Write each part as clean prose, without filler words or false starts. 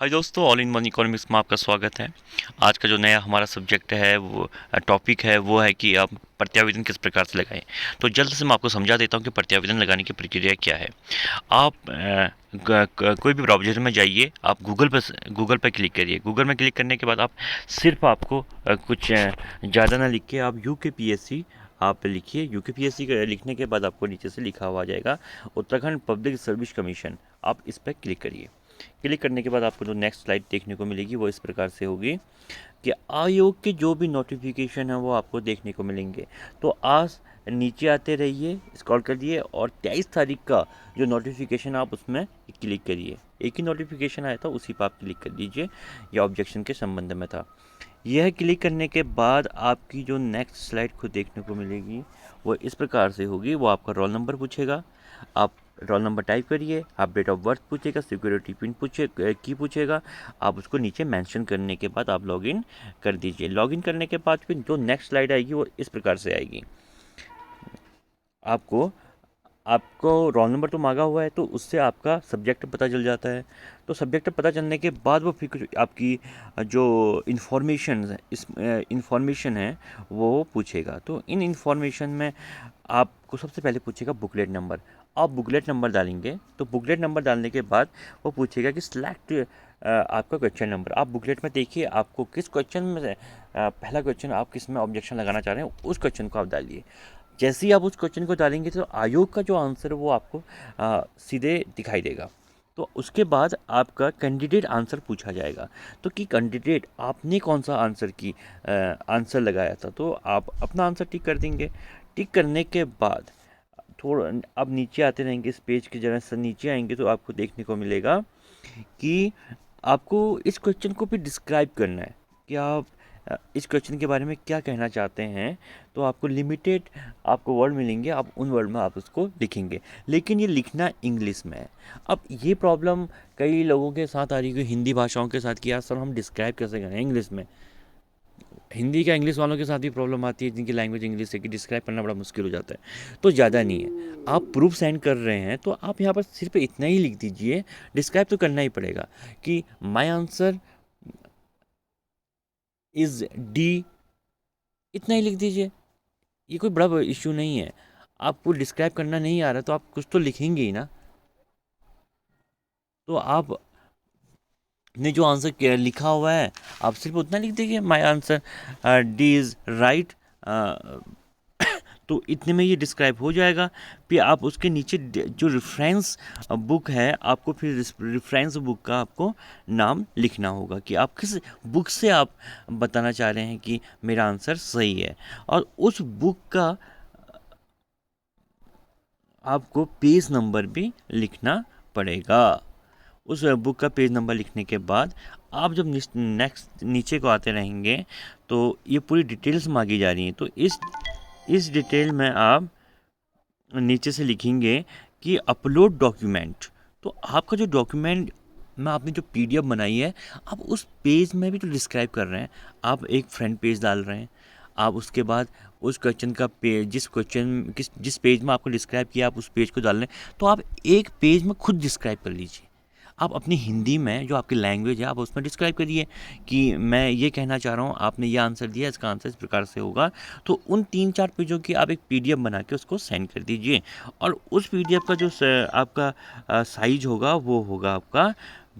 हाय दोस्तों, all in one economics में आपका स्वागत है। आज का जो नया हमारा सब्जेक्ट है वो टॉपिक है वो है कि आप प्रत्यावेदन किस प्रकार से लगाएं। तो जल्द से मैं आपको समझा देता हूं कि प्रत्यावेदन लगाने की प्रक्रिया क्या है। आप कोई भी ब्राउज़र में जाइए, आप गूगल पे क्लिक करिए। गूगल में क्लिक करने के बाद आप सिर्फ आपको कुछ ज़्यादा ना लिख के आप यूकेपीएससी आप लिखिए। यूकेपीएससी लिखने के बाद आपको नीचे से लिखा हुआ आ जाएगा उत्तराखंड पब्लिक सर्विस कमीशन। आप इस पर क्लिक करिए। क्लिक करने के बाद आपको जो नेक्स्ट स्लाइड देखने को मिलेगी वो इस प्रकार से होगी कि आयोग के जो भी नोटिफिकेशन है वो आपको देखने को मिलेंगे। तो आज नीचे आते रहिए, स्क्रॉल करिए और 23 तारीख का जो नोटिफिकेशन आप उसमें क्लिक करिए। एक ही नोटिफिकेशन आया था, उसी पर आप क्लिक कर दीजिए। यह ऑब्जेक्शन के संबंध में था। यह क्लिक करने के बाद आपकी जो नेक्स्ट स्लाइड को देखने को मिलेगी वो इस प्रकार से होगी। वो आपका रोल नंबर पूछेगा, आप रोल नंबर टाइप करिए, आप डेट ऑफ बर्थ पूछेगा, सिक्योरिटी पिन की पूछेगा। आप उसको नीचे मेंशन करने के बाद आप लॉगिन कर दीजिए। लॉगिन करने के बाद फिर जो नेक्स्ट स्लाइड आएगी वो इस प्रकार से आएगी। आपको आपको रोल नंबर तो मांगा हुआ है, तो उससे आपका सब्जेक्ट पता चल जाता है। तो सब्जेक्ट पता चलने के बाद वो फिर कुछ आपकी जो इन्फॉर्मेशन है वो पूछेगा। तो इन इन्फॉर्मेशन में आपको सबसे पहले पूछेगा बुकलेट नंबर। आप बुकलेट नंबर डालेंगे तो बुकलेट नंबर डालने के बाद वो पूछेगा कि सिलेक्ट आपका क्वेश्चन नंबर। आप बुकलेट में देखिए आपको किस क्वेश्चन में से पहला क्वेश्चन आप किस में ऑब्जेक्शन लगाना चाह रहे हैं, उस क्वेश्चन को आप डालिए। जैसे ही आप उस क्वेश्चन को डालेंगे तो आयोग का जो आंसर है वो आपको सीधे दिखाई देगा। तो उसके बाद आपका कैंडिडेट आंसर पूछा जाएगा। तो कि कैंडिडेट आपने कौन सा आंसर लगाया था, तो आप अपना आंसर टिक कर देंगे। टिक करने के बाद थोड़ा आप नीचे आते रहेंगे, इस पेज के जरा से नीचे आएंगे तो आपको देखने को मिलेगा कि आपको इस क्वेश्चन को भी डिस्क्राइब करना है कि आप इस क्वेश्चन के बारे में क्या कहना चाहते हैं। तो आपको लिमिटेड आपको वर्ड मिलेंगे, आप उन वर्ड में आप उसको लिखेंगे, लेकिन ये लिखना इंग्लिश में है। अब ये प्रॉब्लम कई लोगों के साथ आ रही है, हिंदी भाषाओं के साथ, कि यार सर हम डिस्क्राइब कैसे करें इंग्लिश में। हिंदी का इंग्लिश वालों के साथ भी प्रॉब्लम आती है जिनकी लैंग्वेज इंग्लिश है, कि डिस्क्राइब करना बड़ा मुश्किल हो जाता है। तो ज़्यादा नहीं है, आप प्रूफ सेंड कर रहे हैं तो आप यहाँ पर सिर्फ इतना ही लिख दीजिए। डिस्क्राइब तो करना ही पड़ेगा कि माई आंसर इज़ डी, इतना ही लिख दीजिए। ये कोई बड़ा इश्यू नहीं है। आपको डिस्क्राइब करना नहीं आ रहा तो आप कुछ तो लिखेंगे ही ना। तो आप ने जो आंसर लिखा हुआ है आप सिर्फ उतना लिख दीजिए, my answer D is right. तो इतने में ये डिस्क्राइब हो जाएगा। फिर आप उसके नीचे जो रेफरेंस बुक है, आपको फिर रेफरेंस बुक का आपको नाम लिखना होगा कि आप किस बुक से आप बताना चाह रहे हैं कि मेरा आंसर सही है। और उस बुक का आपको पेज नंबर भी लिखना पड़ेगा। उस बुक का पेज नंबर लिखने के बाद आप जब नेक्स्ट नीचे को आते रहेंगे तो ये पूरी डिटेल्स मांगी जा रही हैं। तो इस डिटेल में आप नीचे से लिखेंगे कि अपलोड डॉक्यूमेंट। तो आपका जो डॉक्यूमेंट में आपने जो पीडीएफ बनाई है, आप उस पेज में भी तो डिस्क्राइब कर रहे हैं। आप एक फ्रंट पेज डाल रहे हैं, आप उसके बाद उस क्वेश्चन का पेज जिस पेज में आपको डिस्क्राइब किया आप उस पेज को डाल रहे हैं, तो आप एक पेज में खुद डिस्क्राइब कर लीजिए। आप अपनी हिंदी में जो आपकी लैंग्वेज है आप उसमें डिस्क्राइब करिए कि मैं ये कहना चाह रहा हूँ, आपने ये आंसर दिया, इसका आंसर इस प्रकार से होगा। तो उन 3-4 पेजों की आप एक पीडीएफ बना के उसको सेंड कर दीजिए। और उस पीडीएफ का जो आपका साइज होगा वो होगा आपका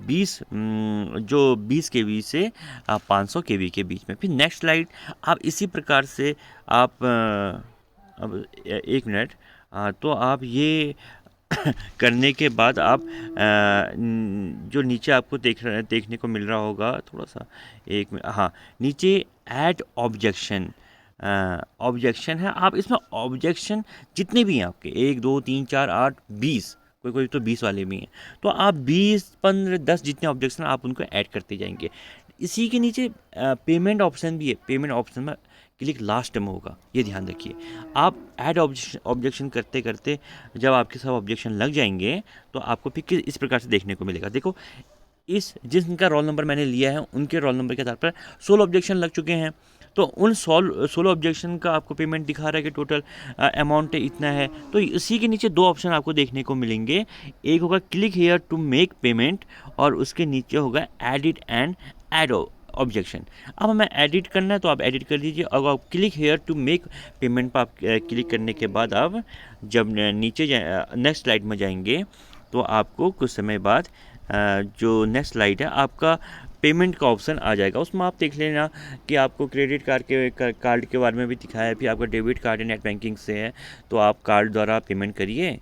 20 केबी से 500 केबी के बीच में। फिर नेक्स्ट स्लाइड आप इसी प्रकार से आप अब एक मिनट। तो आप ये करने के बाद आप जो नीचे आपको देखने को मिल रहा होगा, थोड़ा सा एक मिनट, हाँ, नीचे ऐड ऑब्जेक्शन ऑब्जेक्शन है। आप इसमें ऑब्जेक्शन जितने भी हैं आपके 1 2 3 4 8 20, कोई कोई तो 20 वाले भी हैं, तो आप 20 15 10 जितने ऑब्जेक्शन आप उनको ऐड करते जाएंगे। इसी के नीचे पेमेंट ऑप्शन भी है। पेमेंट ऑप्शन में क्लिक लास्ट में होगा, ये ध्यान रखिए। आप ऐड ऑब्जेक्शन करते करते जब आपके सब ऑब्जेक्शन लग जाएंगे तो आपको फिर इस प्रकार से देखने को मिलेगा। देखो, जिनका रोल नंबर मैंने लिया है उनके रोल नंबर के आधार पर 16 ऑब्जेक्शन लग चुके हैं। तो उन 16 ऑब्जेक्शन का आपको पेमेंट दिखा रहा है कि टोटल अमाउंट इतना है। तो इसी के नीचे दो ऑप्शन आपको देखने को मिलेंगे, एक होगा click here to make payment और उसके नीचे होगा एडिट एंड एड ऑब्जेक्शन। अब हमें एडिट करना है तो आप एडिट कर दीजिए। अगर आप click here to make payment पर आप क्लिक करने के बाद आप जब नीचे नेक्स्ट स्लाइड में जाएंगे तो आपको कुछ समय बाद जो नेक्स्ट स्लाइड है आपका पेमेंट का ऑप्शन आ जाएगा। उसमें आप देख लेना कि आपको क्रेडिट कार्ड के बारे में भी दिखाया है, फिर आपका डेबिट कार्ड या नेट बैंकिंग से है तो आप कार्ड द्वारा पेमेंट करिए।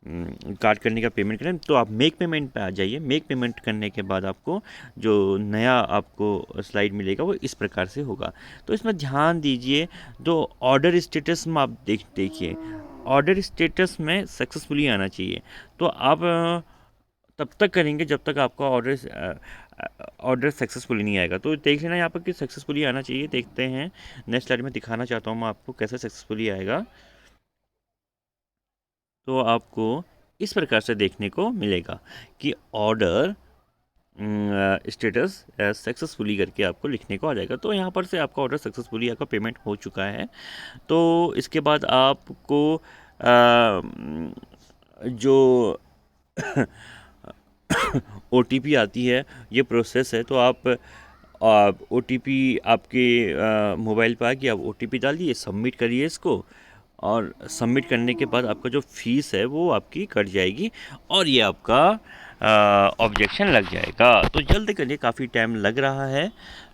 कार्ड करने का पेमेंट करें तो आप मेक पेमेंट पे आ जाइए। मेक पेमेंट करने के बाद आपको जो नया आपको स्लाइड मिलेगा वो इस प्रकार से होगा। तो इसमें ध्यान दीजिए, तो ऑर्डर स्टेटस में आप देखिए, ऑर्डर स्टेटस में सक्सेसफुली आना चाहिए। तो आप तब तक करेंगे जब तक आपका ऑर्डर सक्सेसफुली नहीं आएगा। तो देख लेना यहाँ पर कि सक्सेसफुली आना चाहिए। देखते हैं नेक्स्ट स्लाइड में दिखाना चाहता हूँ मैं आपको कैसे सक्सेसफुली आएगा। तो आपको इस प्रकार से देखने को मिलेगा कि ऑर्डर स्टेटस सक्सेसफुली करके आपको लिखने को आ जाएगा। तो यहाँ पर से आपका ऑर्डर सक्सेसफुली, आपका पेमेंट हो चुका है। तो इसके बाद आपको जो OTP आती है, ये प्रोसेस है। तो आप OTP आपके मोबाइल पर आ गया, आप OTP डालिए, सबमिट करिए इसको और सबमिट करने के बाद आपका जो फीस है वो आपकी कट जाएगी और ये आपका ऑब्जेक्शन लग जाएगा। तो जल्दी करिए, काफ़ी टाइम लग रहा है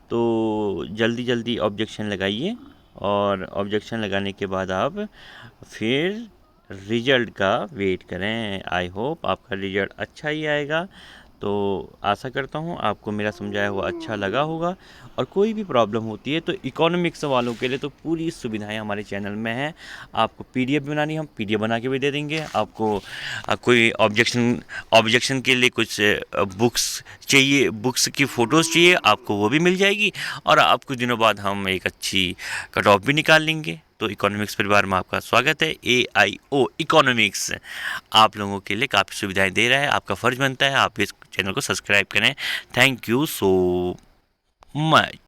तो जल्दी जल्दी ऑब्जेक्शन लगाइए और ऑब्जेक्शन लगाने के बाद आप फिर रिजल्ट का वेट करें। आई होप आपका रिजल्ट अच्छा ही आएगा। तो आशा करता हूँ आपको मेरा समझाया हुआ अच्छा लगा होगा। और कोई भी प्रॉब्लम होती है तो इकोनॉमिक्स वालों के लिए तो पूरी सुविधाएं हमारे चैनल में हैं। आपको PDF बनानी, हम PDF बना के भी दे देंगे आपको। कोई ऑब्जेक्शन के लिए कुछ बुक्स चाहिए, बुक्स की फ़ोटोज़ चाहिए आपको, वो भी मिल जाएगी। और आप कुछ दिनों बाद हम एक अच्छी कट ऑफ भी निकाल लेंगे। तो इकोनॉमिक्स परिवार में आपका स्वागत है। AIO इकोनॉमिक्स आप लोगों के लिए काफ़ी सुविधाएं दे रहा है। आपका फ़र्ज़ बनता है आप इस चैनल को सब्सक्राइब करें। Thank you so much.